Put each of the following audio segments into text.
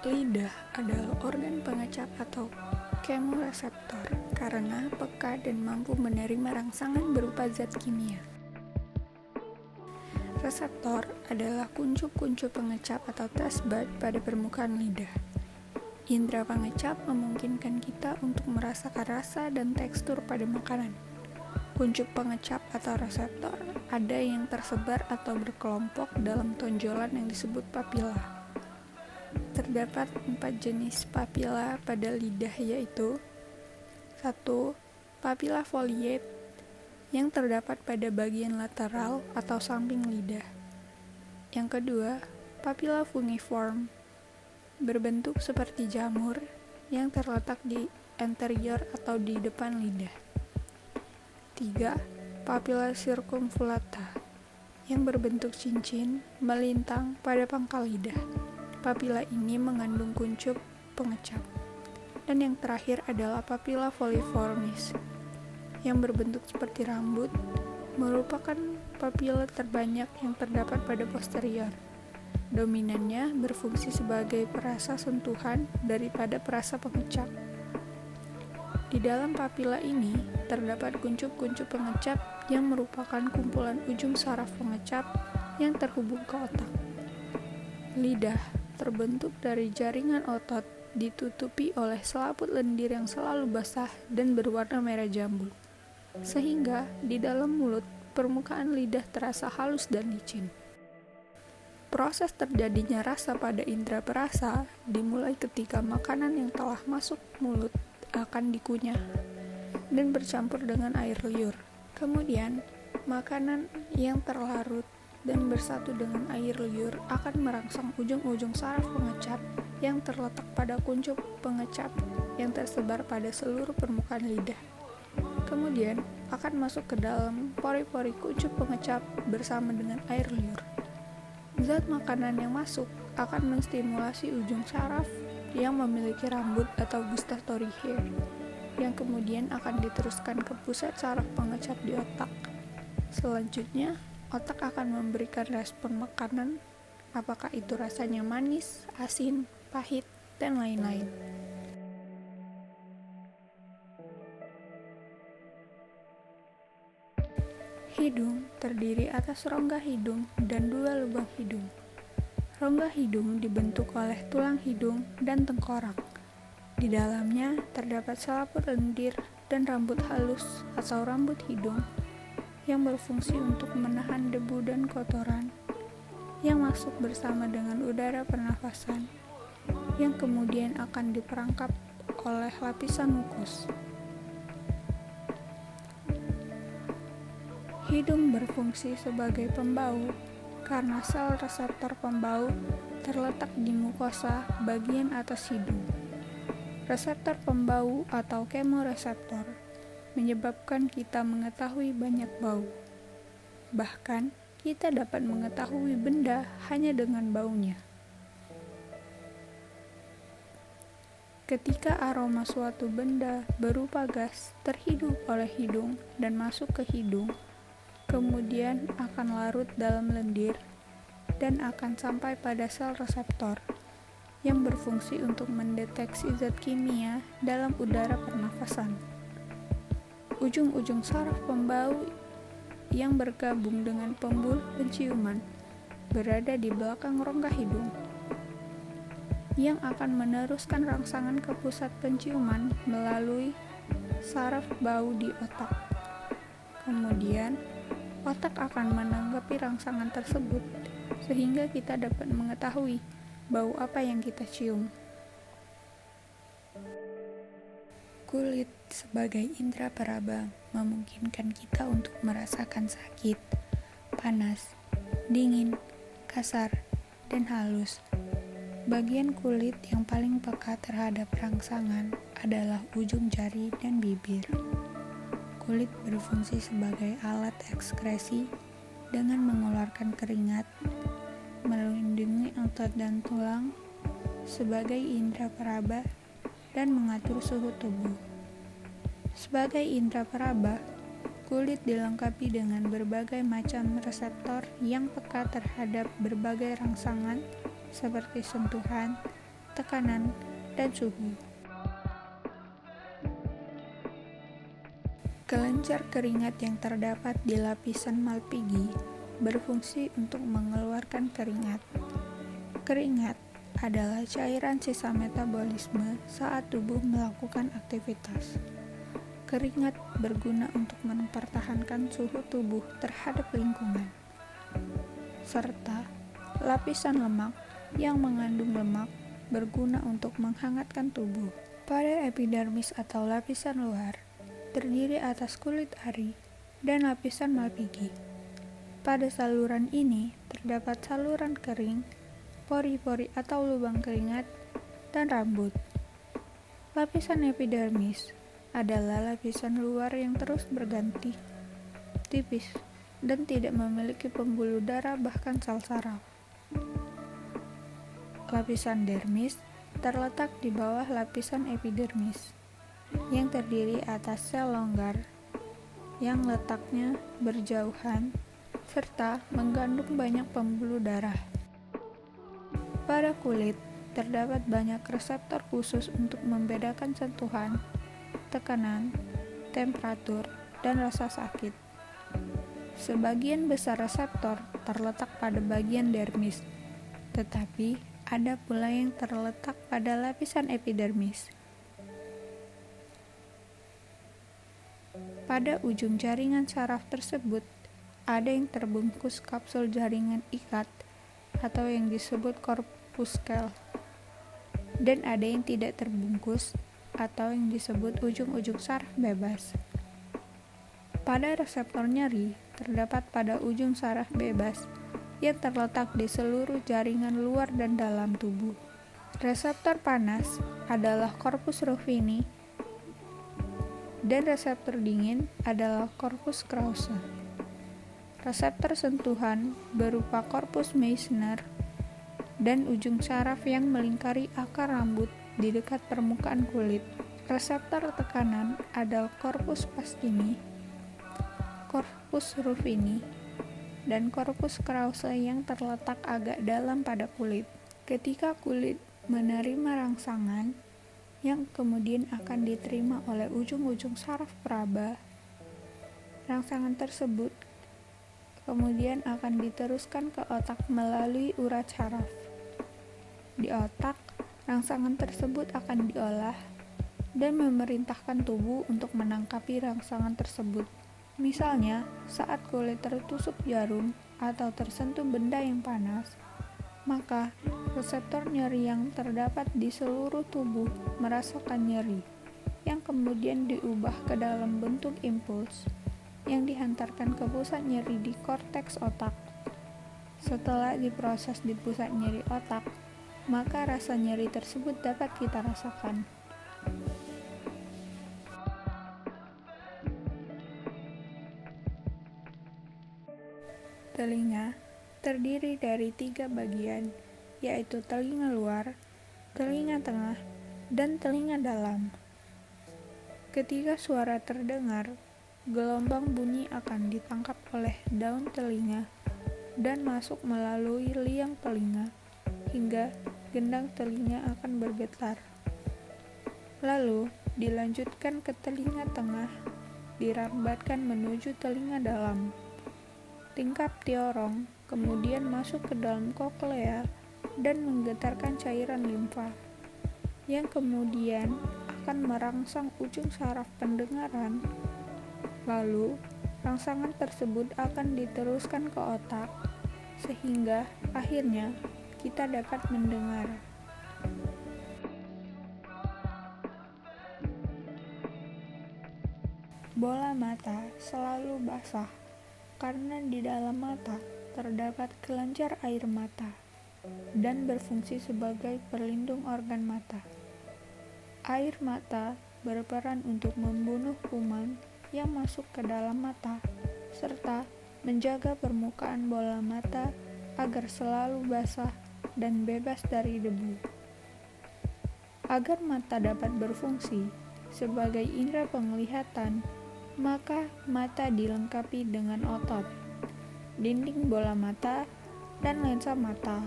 Lidah adalah organ pengecap atau kemoreseptor karena peka dan mampu menerima rangsangan berupa zat kimia. Reseptor adalah kuncup-kuncup pengecap atau taste bud pada permukaan lidah. Indra pengecap memungkinkan kita untuk merasakan rasa dan tekstur pada makanan. Kuncup pengecap atau reseptor ada yang tersebar atau berkelompok dalam tonjolan yang disebut papila. Terdapat 4 jenis papila pada lidah yaitu 1. Papila foliate yang terdapat pada bagian lateral atau samping lidah. Yang kedua, papila fungiform berbentuk seperti jamur yang terletak di anterior atau di depan lidah. 3. Papila circumflata yang berbentuk cincin melintang pada pangkal lidah. Papila ini mengandung kuncup pengecap. Dan yang terakhir adalah papila foliformis yang berbentuk seperti rambut, merupakan papila terbanyak yang terdapat pada posterior. Dominannya berfungsi sebagai perasa sentuhan daripada perasa pengecap. Di dalam papila ini terdapat kuncup-kuncup pengecap yang merupakan kumpulan ujung saraf pengecap yang terhubung ke otak. Lidah terbentuk dari jaringan otot ditutupi oleh selaput lendir yang selalu basah dan berwarna merah jambu. Sehingga di dalam mulut permukaan lidah terasa halus dan licin. Proses terjadinya rasa pada indera perasa dimulai ketika makanan yang telah masuk mulut akan dikunyah dan bercampur dengan air liur. Kemudian, makanan yang terlarut dan bersatu dengan air liur akan merangsang ujung-ujung saraf pengecap yang terletak pada kuncup pengecap yang tersebar pada seluruh permukaan lidah. Kemudian akan masuk ke dalam pori-pori kuncup pengecap bersama dengan air liur. Zat makanan yang masuk akan menstimulasi ujung saraf yang memiliki rambut atau gustatory hair, yang kemudian akan diteruskan ke pusat saraf pengecap di otak. Selanjutnya, otak akan memberikan respon makanan, apakah itu rasanya manis, asin, pahit, dan lain-lain. Hidung terdiri atas rongga hidung dan 2 lubang hidung. Rongga hidung dibentuk oleh tulang hidung dan tengkorak. Di dalamnya terdapat selaput lendir dan rambut halus atau rambut hidung yang berfungsi untuk menahan debu dan kotoran yang masuk bersama dengan udara pernafasan yang kemudian akan diperangkap oleh lapisan mukus. Hidung berfungsi sebagai pembau karena sel reseptor pembau terletak di mukosa bagian atas hidung. Reseptor pembau atau kemoreseptor menyebabkan kita mengetahui banyak bau. Bahkan, kita dapat mengetahui benda hanya dengan baunya. Ketika aroma suatu benda berupa gas terhirup oleh hidung dan masuk ke hidung, kemudian akan larut dalam lendir dan akan sampai pada sel reseptor yang berfungsi untuk mendeteksi zat kimia dalam udara pernafasan. Ujung-ujung saraf pembau yang bergabung dengan pembuluh penciuman berada di belakang rongga hidung yang akan meneruskan rangsangan ke pusat penciuman melalui saraf bau di otak. Kemudian, otak akan menanggapi rangsangan tersebut sehingga kita dapat mengetahui bau apa yang kita cium. Kulit sebagai indera peraba memungkinkan kita untuk merasakan sakit, panas, dingin, kasar, dan halus. Bagian kulit yang paling peka terhadap rangsangan adalah ujung jari dan bibir. Kulit berfungsi sebagai alat ekskresi dengan mengeluarkan keringat, melindungi otot dan tulang, sebagai indera peraba, dan mengatur suhu tubuh. Sebagai indera peraba, kulit dilengkapi dengan berbagai macam reseptor yang peka terhadap berbagai rangsangan seperti sentuhan, tekanan, dan suhu. Kelenjar keringat yang terdapat di lapisan Malpighi berfungsi untuk mengeluarkan keringat. Keringat adalah cairan sisa metabolisme saat tubuh melakukan aktivitas. Keringat berguna untuk mempertahankan suhu tubuh terhadap lingkungan, serta lapisan lemak yang mengandung lemak berguna untuk menghangatkan tubuh. Pada epidermis atau lapisan luar, terdiri atas kulit ari dan lapisan Malpighi. Pada saluran ini terdapat saluran kering, pori-pori atau lubang keringat, dan rambut. Lapisan epidermis adalah lapisan luar yang terus berganti, tipis, dan tidak memiliki pembuluh darah bahkan sel saraf. Lapisan dermis terletak di bawah lapisan epidermis, yang terdiri atas sel longgar yang letaknya berjauhan serta mengandung banyak pembuluh darah. Pada kulit terdapat banyak reseptor khusus untuk membedakan sentuhan, tekanan, temperatur, dan rasa sakit. Sebagian besar reseptor terletak pada bagian dermis, tetapi ada pula yang terletak pada lapisan epidermis. Pada ujung jaringan saraf tersebut, ada yang terbungkus kapsul jaringan ikat atau yang disebut corpuscle, dan ada yang tidak terbungkus atau yang disebut ujung-ujung saraf bebas. Pada reseptor nyeri, terdapat pada ujung saraf bebas yang terletak di seluruh jaringan luar dan dalam tubuh. Reseptor panas adalah corpus ruffini, dan reseptor dingin adalah corpus Krause. Reseptor sentuhan berupa corpus Meissner dan ujung saraf yang melingkari akar rambut di dekat permukaan kulit. Reseptor tekanan adalah corpus Pacini, corpus ruffini, dan corpus Krause yang terletak agak dalam pada kulit. Ketika kulit menerima rangsangan yang kemudian akan diterima oleh ujung-ujung saraf peraba, rangsangan tersebut kemudian akan diteruskan ke otak melalui urat saraf. Di otak, rangsangan tersebut akan diolah dan memerintahkan tubuh untuk menangkapi rangsangan tersebut. Misalnya, saat kulit tertusuk jarum atau tersentuh benda yang panas, maka reseptor nyeri yang terdapat di seluruh tubuh merasakan nyeri, yang kemudian diubah ke dalam bentuk impuls yang dihantarkan ke pusat nyeri di korteks otak. Setelah diproses di pusat nyeri otak, maka rasa nyeri tersebut dapat kita rasakan. Telinga terdiri dari 3 bagian, yaitu telinga luar, telinga tengah, dan telinga dalam. Ketika suara terdengar, gelombang bunyi akan ditangkap oleh daun telinga dan masuk melalui liang telinga hingga gendang telinga akan bergetar. Lalu dilanjutkan ke telinga tengah, dirambatkan menuju telinga dalam. Tingkap tiorong kemudian masuk ke dalam koklea dan menggetarkan cairan limfa, yang kemudian akan merangsang ujung saraf pendengaran. Lalu, rangsangan tersebut akan diteruskan ke otak, sehingga akhirnya kita dapat mendengar. Bola mata selalu basah karena di dalam mata terdapat kelenjar air mata. dan berfungsi sebagai pelindung organ mata. Air mata berperan untuk membunuh kuman yang masuk ke dalam mata, serta menjaga permukaan bola mata agar selalu basah dan bebas dari debu. Agar mata dapat berfungsi sebagai indera penglihatan, maka mata dilengkapi dengan otot, dinding bola mata, dan lensa mata.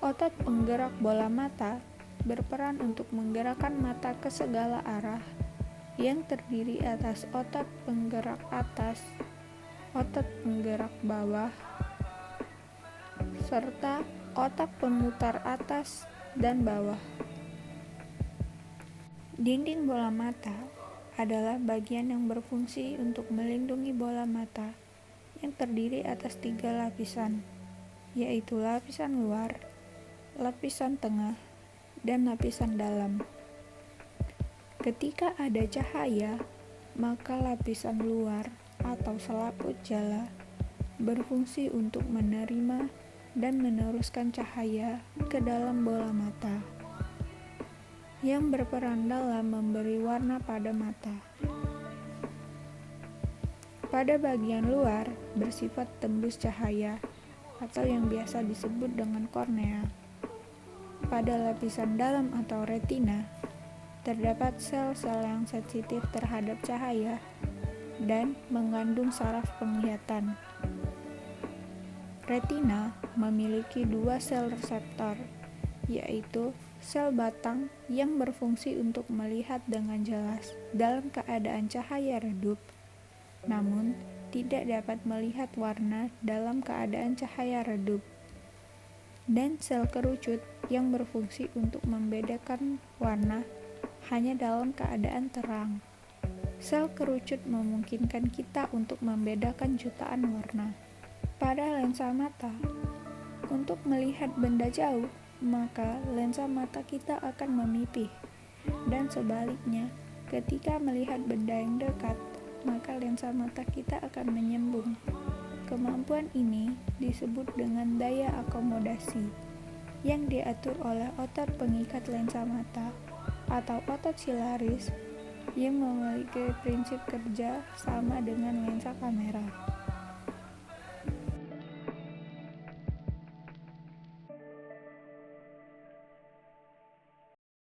Otot penggerak bola mata berperan untuk menggerakkan mata ke segala arah, yang terdiri atas otot penggerak atas, otot penggerak bawah, serta otot pemutar atas dan bawah. Dinding bola mata adalah bagian yang berfungsi untuk melindungi bola mata yang terdiri atas 3 lapisan, yaitu lapisan luar, lapisan tengah, dan lapisan dalam. Ketika ada cahaya, maka lapisan luar atau selaput jala berfungsi untuk menerima dan meneruskan cahaya ke dalam bola mata, yang berperan dalam memberi warna pada mata. Pada bagian luar bersifat tembus cahaya atau yang biasa disebut dengan kornea. Pada lapisan dalam atau retina terdapat sel-sel yang sensitif terhadap cahaya dan mengandung saraf penglihatan. Retina memiliki 2 sel reseptor, yaitu sel batang yang berfungsi untuk melihat dengan jelas dalam keadaan cahaya redup, namun tidak dapat melihat warna dalam keadaan cahaya redup, dan sel kerucut yang berfungsi untuk membedakan warna hanya dalam keadaan terang. Sel kerucut memungkinkan kita untuk membedakan jutaan warna. Pada lensa mata, untuk melihat benda jauh, maka lensa mata kita akan memipih, dan sebaliknya, ketika melihat benda yang dekat, maka lensa mata kita akan menyembung. Kemampuan ini disebut dengan daya akomodasi, yang diatur oleh otot pengikat lensa mata atau otot silaris yang memiliki prinsip kerja sama dengan lensa kamera.